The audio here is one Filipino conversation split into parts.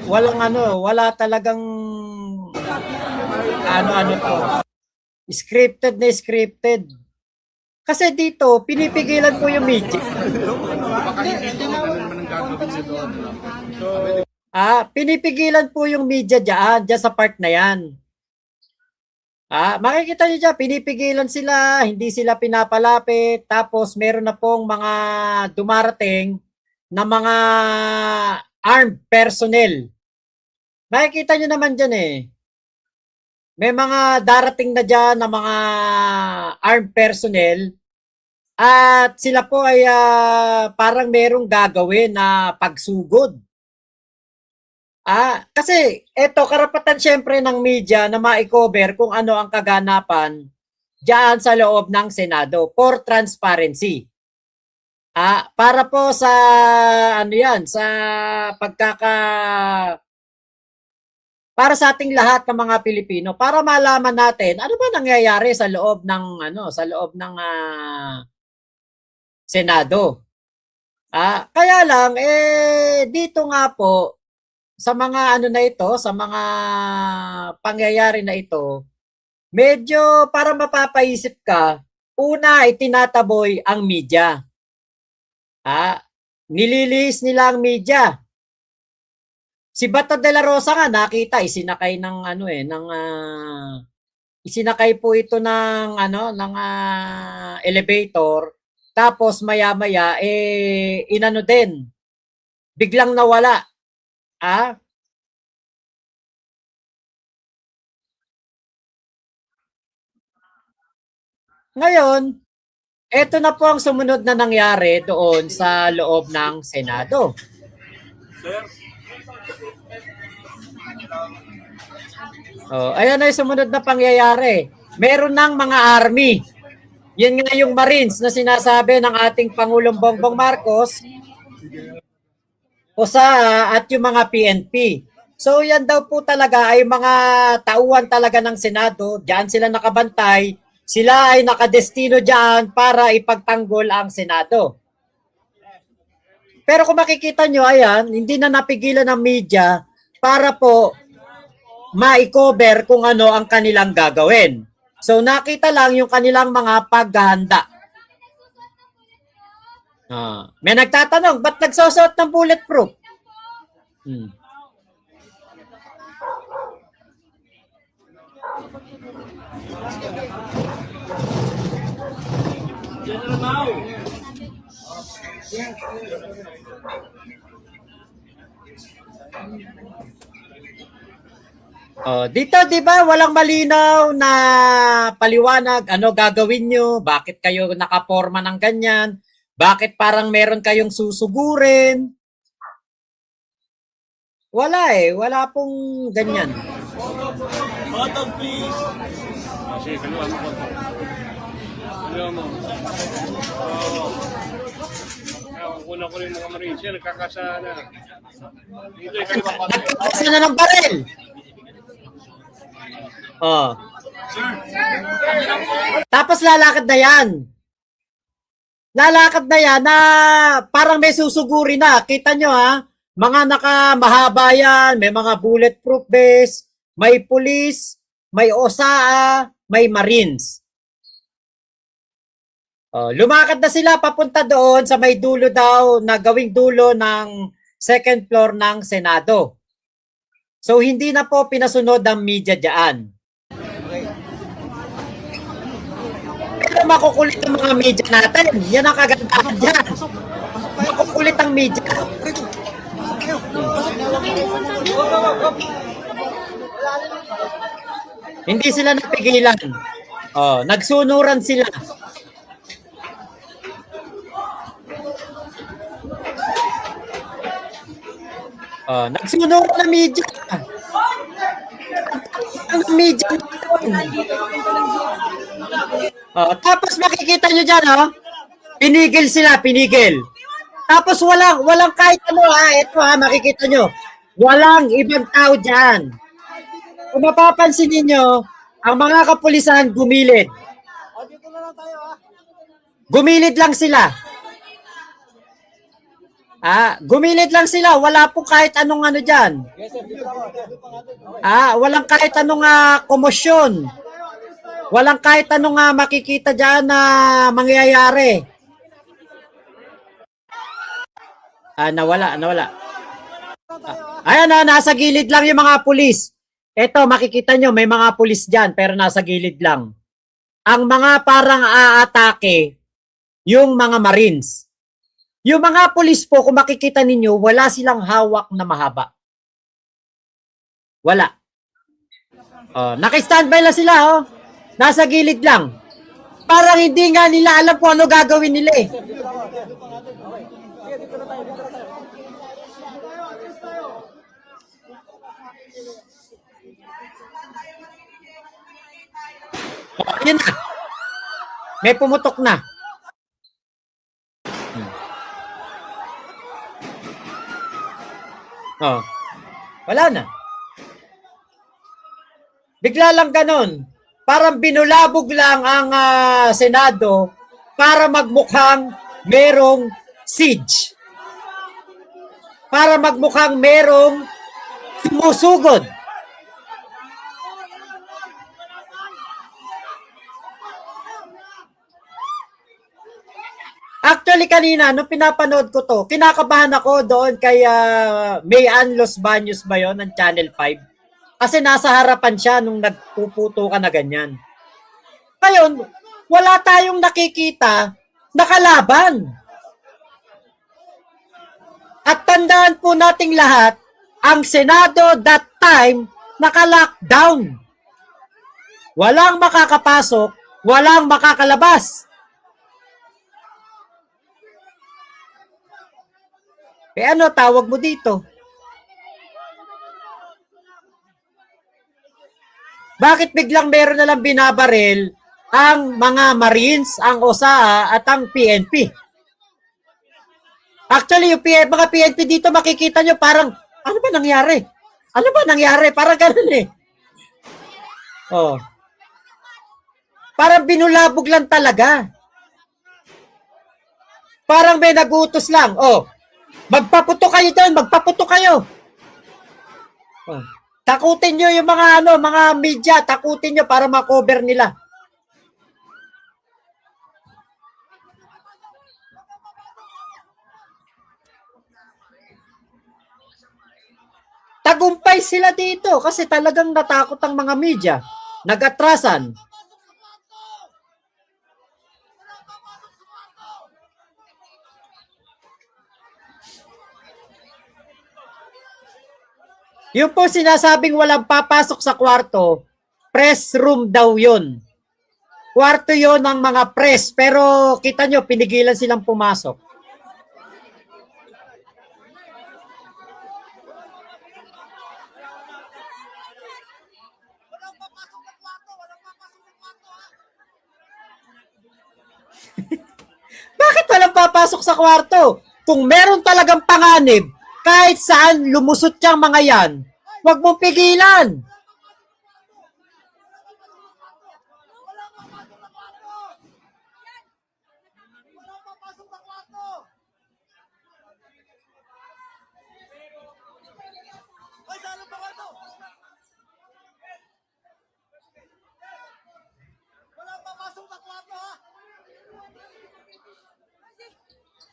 walang ano, wala talagang ano to. Scripted na scripted. Kasi dito, pinipigilan po yung media. Baka hindi to, ano naman ang gagawin nyo doon. So, Pinipigilan po yung media dyan sa part na yan. Makikita nyo dyan, pinipigilan sila, hindi sila pinapalapit, tapos meron na pong mga dumarating na mga armed personnel. Makikita nyo naman dyan eh. May mga darating na dyan na mga armed personnel at sila po ay parang merong gagawin na pagsugod. Kasi eto karapatan syempre ng media na ma-cover kung ano ang kaganapan diyan sa loob ng Senado for transparency. Para po sa ano yan, sa para sa ating lahat ng mga Pilipino para malaman natin ano ba nangyayari sa loob ng Senado. Kaya lang dito nga po sa mga ano na ito, sa mga pangyayari na ito, medyo para mapapaisip ka, una ay tinataboy ang media. Nililihis nila ang media. Si Bato de la Rosa nga nakita isinakay ng isinakay po ito ng elevator tapos maya-maya inano din biglang nawala. Ngayon, eto na po ang sumunod na nangyari doon sa loob ng Senado. Ayan na yung sumunod na pangyayari. Meron ng mga army. Yun nga yung Marines na sinasabi ng ating Pangulong Bongbong Marcos at yung mga PNP. So yan daw po talaga ay mga tauhan talaga ng Senado. Diyan sila nakabantay. Sila ay nakadestino diyan para ipagtanggol ang Senado. Pero kung makikita nyo, ayan, hindi na napigilan ng media para po ma-cover kung ano ang kanilang gagawin. So nakita lang yung kanilang mga paghahanda. May nagtatanong, ba't nagsusot ng bulletproof? Dito 'di ba walang malinaw na paliwanag ano gagawin nyo, bakit kayo nakaporma ng ganyan, bakit parang meron kayong susugurin. Wala pong ganyan. photo please. Sige, kaluwa mo ko. Kaluwa mo. Una ko rin mga Marines, nagkakasa na. Dito yung kaliwa pa. Nagkakasa na ng baril. Tapos lalakad na yan. Lalakad na yan na parang may susuguri na. Kita nyo mga nakamahaba yan, may mga bulletproof vest, may police, may OSAA, may Marines. Lumakad na sila papunta doon sa may dulo daw na gawing dulo ng second floor ng Senado. So hindi na po pinasunod ang media diyan. Pero makukulit ang mga media natin. Yan ang kagandahan dyan. Makukulit ang media. Hindi sila napigilan. Nagsunuran sila. Nagsunuran ng media. Ang media. Tapos makikita nyo dyan, pinigil sila, pinigil. Tapos walang kahit ano ito makikita nyo. Walang ibang tao dyan. Kung mapapansin niyo, ang mga kapulisan gumilid. Gumilid lang sila. Gumilid lang sila. Wala po kahit anong ano dyan. Walang kahit anong komosyon. Walang kahit anong makikita dyan na mangyayari. Nawala. Ayan nasa gilid lang yung mga pulis. Ito, makikita nyo, may mga pulis dyan, pero nasa gilid lang. Ang mga parang aatake, yung mga Marines. Yung mga pulis po, kung makikita ninyo, wala silang hawak na mahaba. Wala. Naka-standby lang sila, Nasa gilid lang. Parang hindi nga nila alam kung ano gagawin nila eh. Yun na. May pumutok na. Wala na. Bigla lang ganun. Parang binulabog lang ang Senado para magmukhang merong siege. Para magmukhang merong sumusugod. Actually, kanina, nung pinapanood ko to, kinakabahan ako doon kay Mayan Los Baños ba yun, ng Channel 5. Kasi nasa harapan siya nung nagpuputo ka na ganyan. Ngayon, wala tayong nakikita na kalaban. At tandaan po nating lahat, ang Senado that time, naka-lockdown. Walang makakapasok, walang makakalabas. Ano tawag mo dito? Bakit biglang meron na lang binabaril ang mga Marines, ang OSA at ang PNP? Actually, yung mga PNP dito makikita nyo parang, ano ba nangyari? Ano ba nangyari? Parang ganun eh. Parang binulabog lang talaga. Parang may nagutos lang. Magpaputo kayo doon, magpaputo kayo. Takutin nyo yung mga media, takutin nyo para ma-cover nila. Tagumpay sila dito kasi talagang natakot ang mga media. Nag-atrasan. Yung po sinasabing walang papasok sa kwarto, press room daw yun. Kwarto yun ng mga press, pero kita nyo, pinigilan silang pumasok. Bakit walang papasok sa kwarto? Kung meron talagang panganib, kahit saan lumusot yung mga yan, huwag mong pigilan.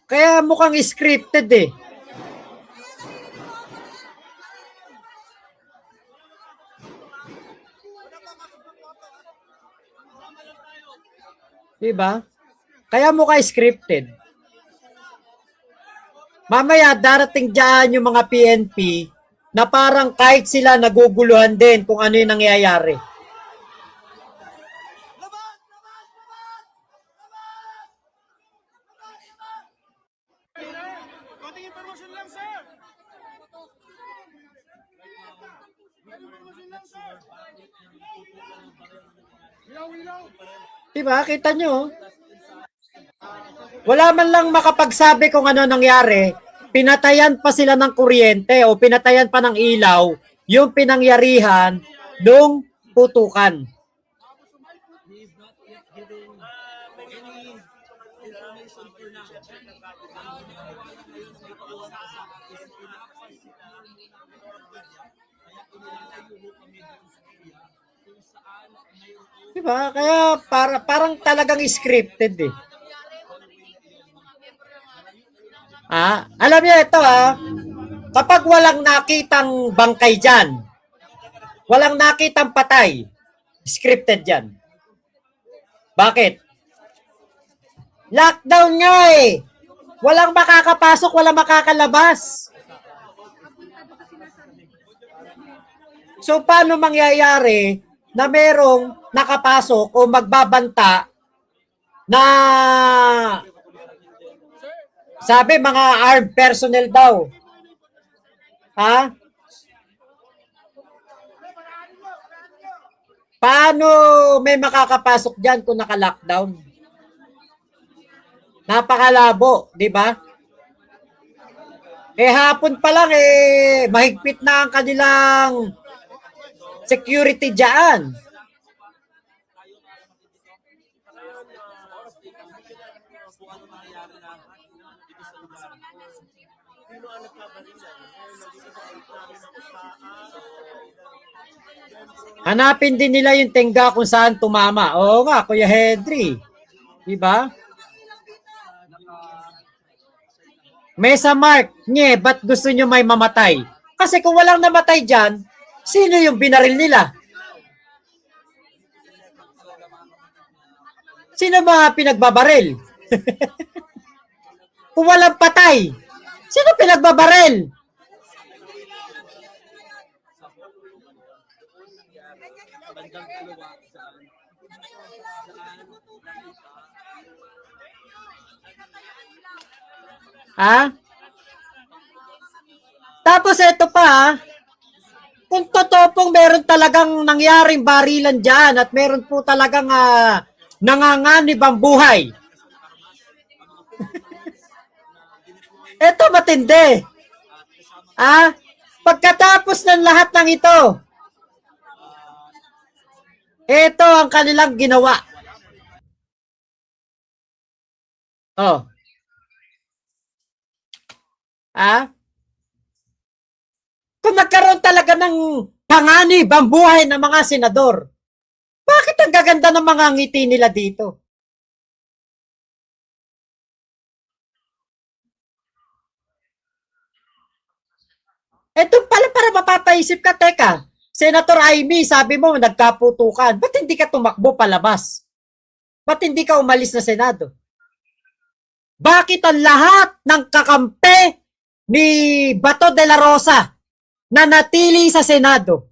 Kaya mukhang scripted eh. Diba? Kaya mukha scripted. Mamaya darating dyan yung mga PNP na parang kahit sila naguguluhan din kung ano yung nangyayari. Diba? Kita nyo? Wala man lang makapagsabi kung ano nangyari. Pinatayan pa sila ng kuryente o pinatayan pa ng ilaw yung pinangyarihan nung putukan. Diba? Kaya parang talagang scripted eh. Alam niyo ito kapag walang nakitang bangkay dyan, walang nakitang patay, scripted yan. Bakit? Lockdown nga eh. Walang makakapasok, walang makakalabas. So paano mangyayari na merong nakapasok o magbabanta na sabi mga armed personnel daw? Paano may makakapasok dyan kung naka-lockdown? Napakalabo, di ba? Hapon pa lang mahigpit na ang kanilang security dyan. Hanapin din nila yung tengga kung saan tumama. Oo nga, Kuya Henry. Diba? Mesa Mark, ba't gusto nyo may mamatay? Kasi kung walang namatay dyan, sino yung binaril nila? Sino mga pinagbabaril? Kung walang patay, sino pinagbabaril? Tapos ito pa, kung totoo pong meron talagang nangyaring barilan dyan at meron po talagang nanganganib ang buhay. Ito matindi. Pagkatapos ng lahat ng ito, ito ang kanilang ginawa. Kung nagkaroon talaga ng panganib ang buhay ng mga senador, bakit ang gaganda ng mga ngiti nila dito? Ito pala para mapapaisip ka, teka, Senator Amy, sabi mo nagkaputukan, ba't hindi ka tumakbo palabas? Ba't hindi ka umalis na Senado? Bakit ang lahat ng kakampi ni Bato de la Rosa na natili sa Senado?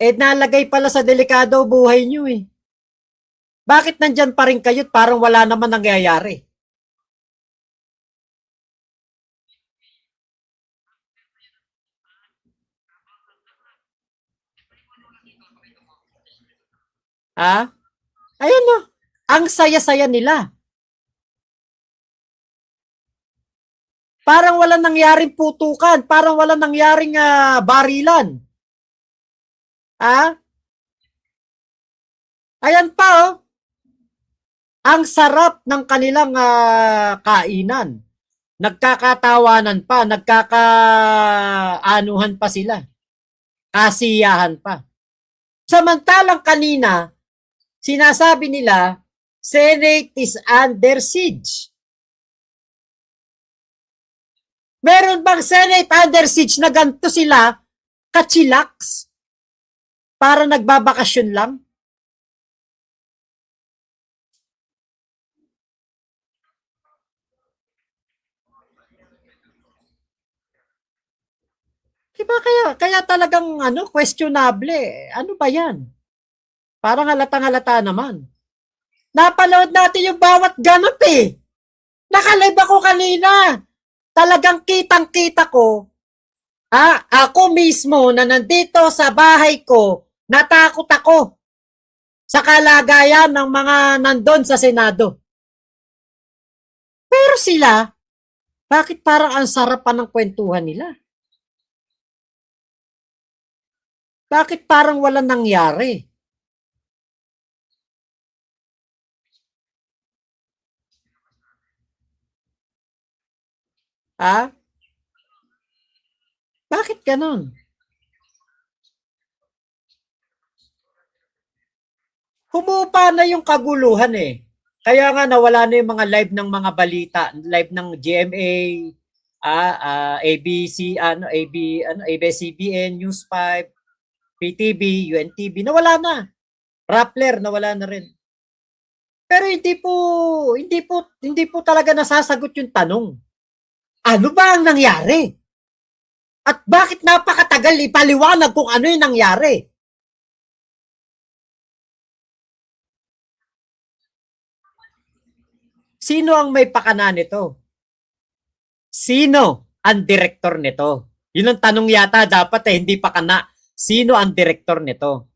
Nalagay pala sa delikado buhay nyo eh. Bakit nandyan pa rin kayo't parang wala naman nangyayari? Ayan no, ang saya-saya nila. Parang walang nangyaring putukan, parang walang nangyaring barilan. Ayan pa ang sarap ng kanilang kainan. Nagkakatawanan pa, nagkakaanuhan pa sila. Kasiyahan pa. Samantalang kanina, sinasabi nila, Senate is under siege. Meron bang Senate under siege na ganito sila kachilax para nagbabakasyon lang? Diba kaya talagang questionable. Ano ba yan? Parang halatang-halata naman. Napanood natin yung bawat ganap eh. Nakalive ako kanina. Talagang kitang-kita ko. Ako mismo na nandito sa bahay ko, natakot ako sa kalagayan ng mga nandun sa Senado. Pero sila, bakit parang ang sarap pa ng kwentuhan nila? Bakit parang walang nangyari? Bakit ganon? Humupa na yung kaguluhan eh. Kaya nga nawala na yung mga live ng mga balita, live ng GMA, ABC, ABS-CBN, News 5, PTV, UNTV, nawala na. Rappler, nawala na rin. Pero hindi po talaga nasasagot yung tanong. Ano ba ang nangyari? At bakit napakatagal ipaliwanag kung ano yung nangyari? Sino ang may pakana nito? Sino ang direktor nito? Yun ang tanong yata dapat hindi pakana. Sino ang direktor nito?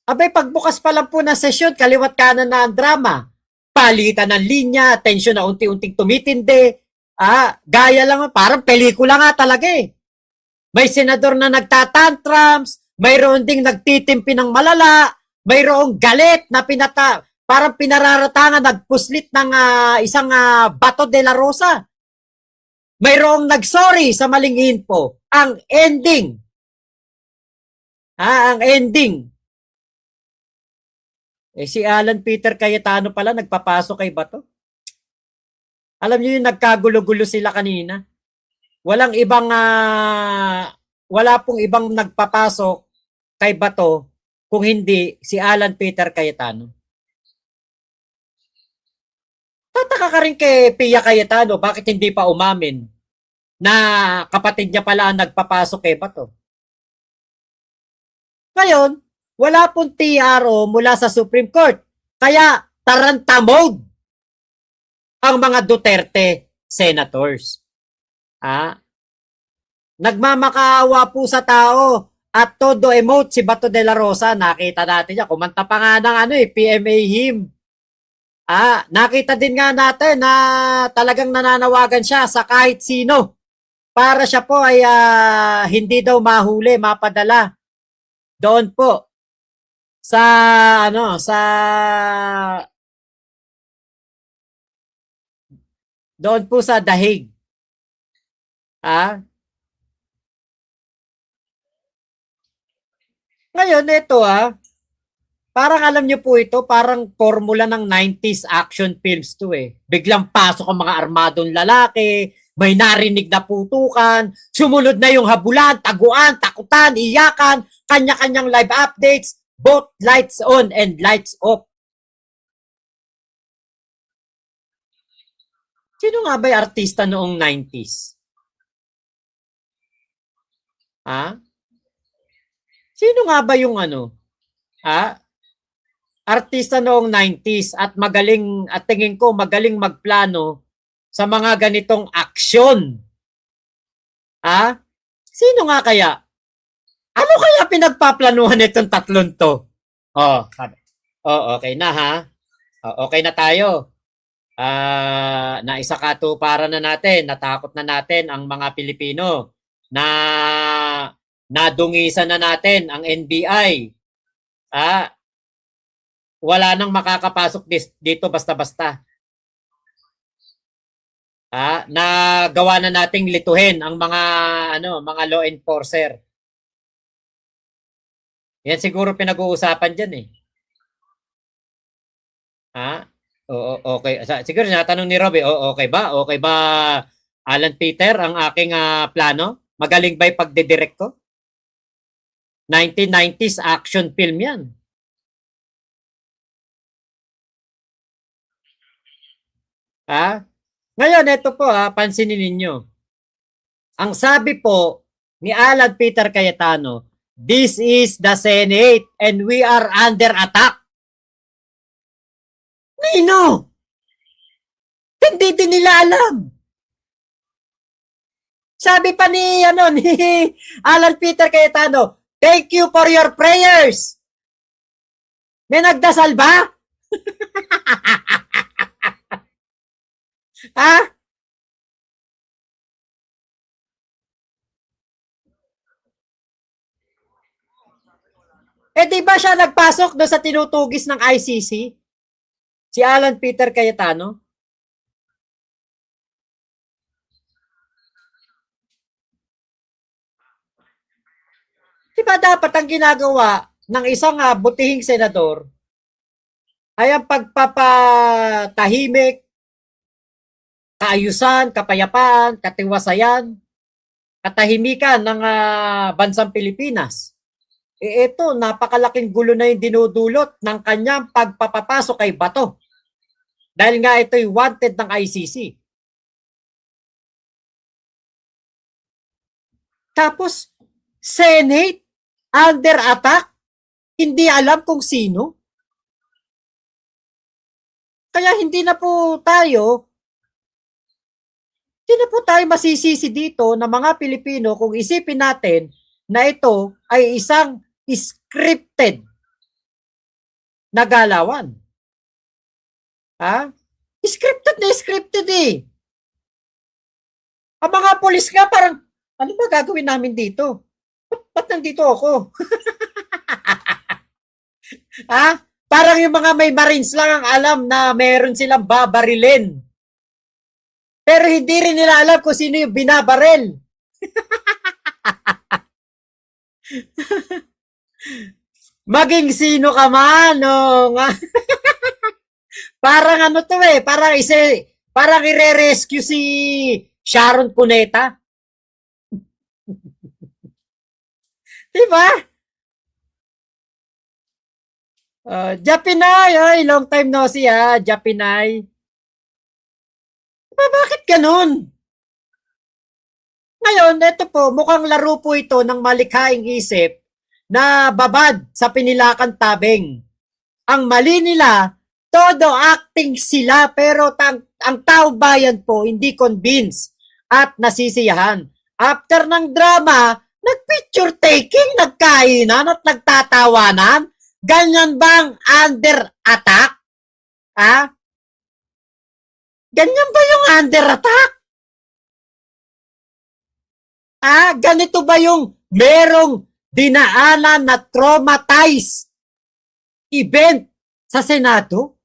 Abay, pagbukas pa lang po ng sesyon, kaliwat kanan na ang drama. Palitan ng linya, tension na unti-unting tumitindi. Gaya lang, parang pelikula nga talaga eh. May senador na nagtatantrums, mayroon ding nagtitimpi ng malala, mayroong galit na parang pinararatangan, nagpuslit ng isang Bato de la Rosa. Mayroong nagsorry sa maling info. Ang ending, si Alan Peter Cayetano pala nagpapasok kay Bato. Alam niyo yung nagkagulo-gulo sila kanina. Wala pong ibang nagpapasok kay Bato kung hindi si Alan Peter Cayetano. Tataka ka rin kay Pia Cayetano, bakit hindi pa umamin na kapatid niya pala ang nagpapasok kay Bato. Ngayon, wala pong TRO mula sa Supreme Court. Kaya taranta mode ang mga Duterte senators. Nagmamakaawa po sa tao at todo emote si Bato de la Rosa. Nakita natin niya. Kumanta pa nga ng PMA hymn. Nakita din nga natin na talagang nananawagan siya sa kahit sino para siya po ay hindi daw mahuli, mapadala doon po sa doon po sa Dahig. Ngayon ito parang alam niyo po ito, parang formula ng 90s action films to eh. Biglang pasok ang mga armadong lalaki, may narinig na putukan, sumunod na yung habulan, taguan, takutan, iyakan, kanya-kanyang live updates, both lights on and lights off. Sino nga ba'y artista noong 90s? Sino nga ba yung artista noong 90s at magaling, at tingin ko magaling magplano sa mga ganitong aksyon? Sino nga kaya? Ano kaya pinagpaplanuhan itong tatlong to? Okay na okay na tayo. Naisakatuparan na natin, natakot na natin ang mga Pilipino, na nadungisan na natin ang NBI. Wala nang makakapasok dito basta-basta. Nagawa na nating lituhin ang mga law enforcer. Yan siguro pinag-uusapan diyan eh. Okay. Siguro natanong ni Robbie, okay ba? Okay ba, Alan Peter, ang aking plano? Magaling ba 'yung pagdidirect ko? 1990s action film yan. Ngayon, ito po pansinin ninyo. Ang sabi po ni Alan Peter Cayetano, this is the Senate and we are under attack. Nino! Hindi din nila alam. Sabi pa ni Alan Peter Cayetano, thank you for your prayers. May nagdasal ba? Di ba siya nagpasok doon sa tinutugis ng ICC? Si Alan Peter Cayetano? ba dapat ang ginagawa ng isang butihing senador ay ang pagpapatahimik, kaayusan, kapayapaan, katiwasayan, katahimikan ng bansang Pilipinas. Ito, napakalaking gulo na yung dinudulot ng kanyang pagpapapasok kay Bato. Dahil nga ito'y wanted ng ICC. Tapos, Senate, under attack, hindi alam kung sino. Kaya hindi na po tayo masisisi dito na mga Pilipino kung isipin natin na ito ay isang scripted na galawan. Ha? Scripted eh. Ang mga polis nga parang, ano ba gagawin namin dito? Ba't nandito ako? Ha? Parang yung mga may Marines lang ang alam na meron silang babarilin. Pero hindi rin nila alam kung sino yung binabaril. Maging sino ka man, no? Parang ano to eh, parang ire-rescue si Sharon Cuneta. Diba? Japinay, ay, long time no see Japinay. Bakit ganun? Ngayon, ito po, mukhang laro po ito ng malikhaing isip na babad sa pinilakan tabing. Ang mali nila, todo acting sila pero ang taong bayan po hindi convinced at nasisiyahan. After ng drama, nag-picture taking, nagkainan at nagtatawanan. Ganyan bang under attack? Ha? Ganyan ba yung under attack? Ganito ba yung merong dinaanan na traumatized event sa Senado?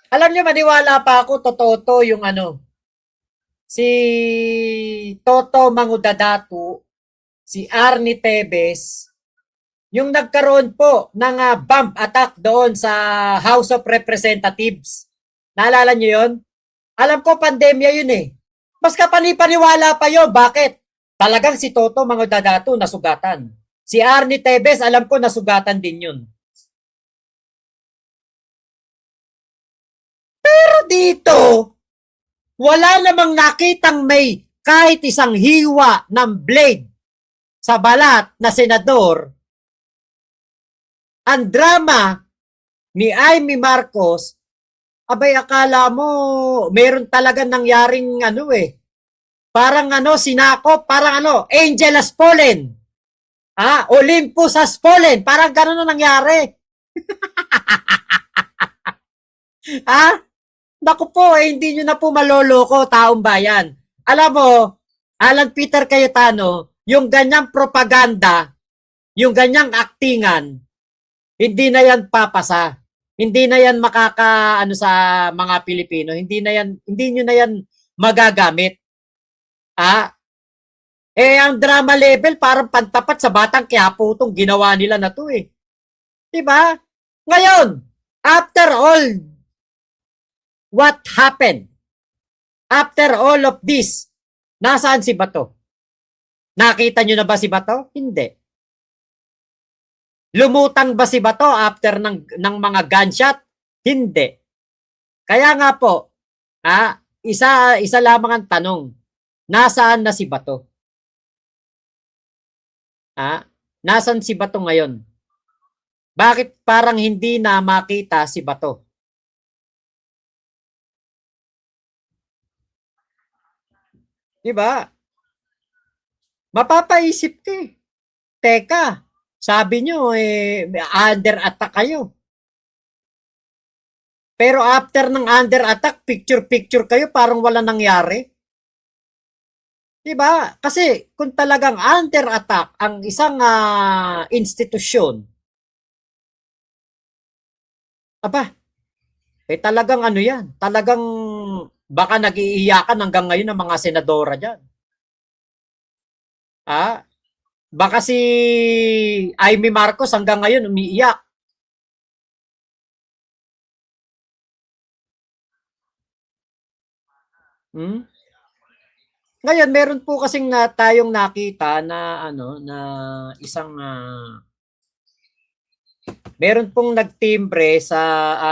Alam niyo, maniwala pa ako, totoo to yung si Toto Mangudadatu, si Arnie Tevez, yung nagkaroon po ng bomb attack doon sa House of Representatives. Naalala niyo yun? Alam ko, pandemya yun eh. Mas kapani-paniwala pa yun. Bakit? Talagang si Toto Mangudadatu nasugatan. Si Arnie Tevez, alam ko nasugatan din yun. Pero dito, wala namang nakitang may kahit isang hiwa ng blade sa balat na senador. Ang drama ni Amy Marcos, abay akala mo meron talaga nangyaring parang sinakop, parang Angel has fallen. Olympus has fallen, parang gano'n na nangyari. Naku po, hindi nyo na po maloloko, taong bayan. Alam mo, Alan Peter Cayetano, yung ganyang propaganda, yung ganyang aktingan, hindi na yan papasa. Hindi na yan sa mga Pilipino. Hindi nyo na yan magagamit. Ang drama level parang pantapat sa Batang Quiapo itong ginawa nila na to eh. Diba? Ngayon, after all what happened, after all of this, nasaan si Bato? Nakita nyo na ba si Bato? Hindi. Lumutang ba si Bato after ng mga gunshot? Hindi. Kaya nga po, isa lamang ang tanong, nasaan na si Bato? Nasaan si Bato ngayon? Bakit parang hindi na makita si Bato? Diba? Mapapaisip ka eh. Teka, sabi nyo under attack kayo. Pero after ng under attack, picture kayo parang wala nangyari. Diba? Kasi kung talagang under attack ang isang institusyon, talagang yan, talagang Baka nag-iiyakan hanggang ngayon ang mga senadora dyan. Ah, baka si Amy Marcos hanggang ngayon umiiyak. Hmm? Ngayon, meron po kasing na tayong nakita na ano na isang meron pong nagtimbre sa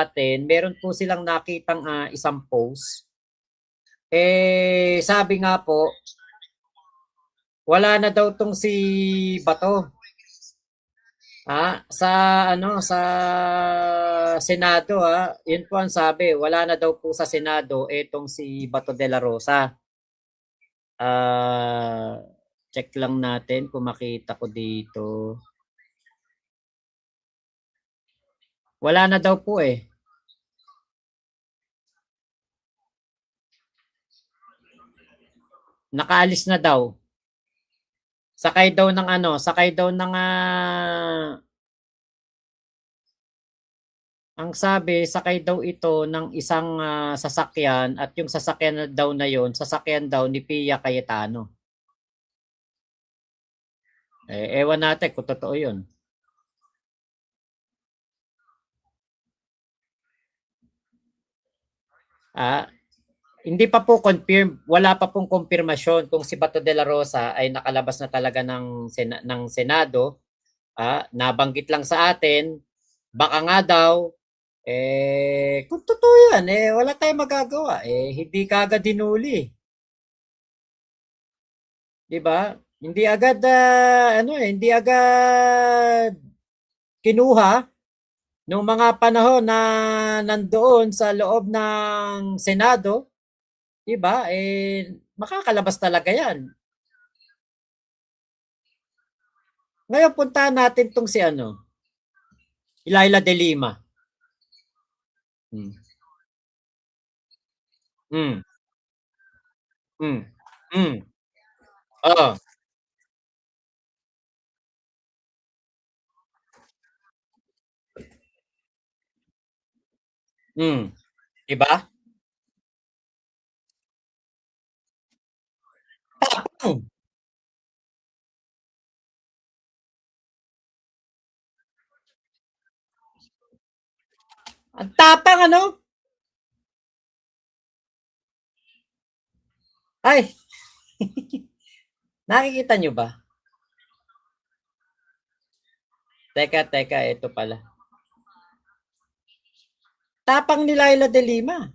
atin, meron po silang nakitang isang post. Sabi nga po, wala na daw tong si Bato. Sa ano sa Senado yun po ang sabi, wala na daw po sa Senado etong si Bato de la Rosa. Ah, check lang natin kung makita ko dito. Wala na daw po eh. Nakaalis na daw. Sakay daw ng ano, sakay daw ng ang sabi, sakay daw ito ng isang sasakyan at yung sasakyan na daw na yon, sasakyan daw ni Pia Cayetano. Ewan natin kung totoo yun. Ah, hindi pa po confirm, wala pa pong konfirmasyon kung si Bato de la Rosa ay nakalabas na talaga ng Senado. Nabanggit lang sa atin, baka nga daw, kung totoo yan, wala tayong magagawa. Hindi kagad dinuli. Di ba? Hindi agad, hindi agad kinuha nung mga panahon na nandoon sa loob ng Senado. Di ba? Makakalabas talaga yan. Ngayon, puntahan natin tong si Ilaila de Lima. Hmm. Hmm. Hmm. Hmm. Oo. Hmm. Di ba? Tapang. Ang tapang Ay, nakikita nyo ba? Teka, ito pala. Tapang ni Laila de Lima.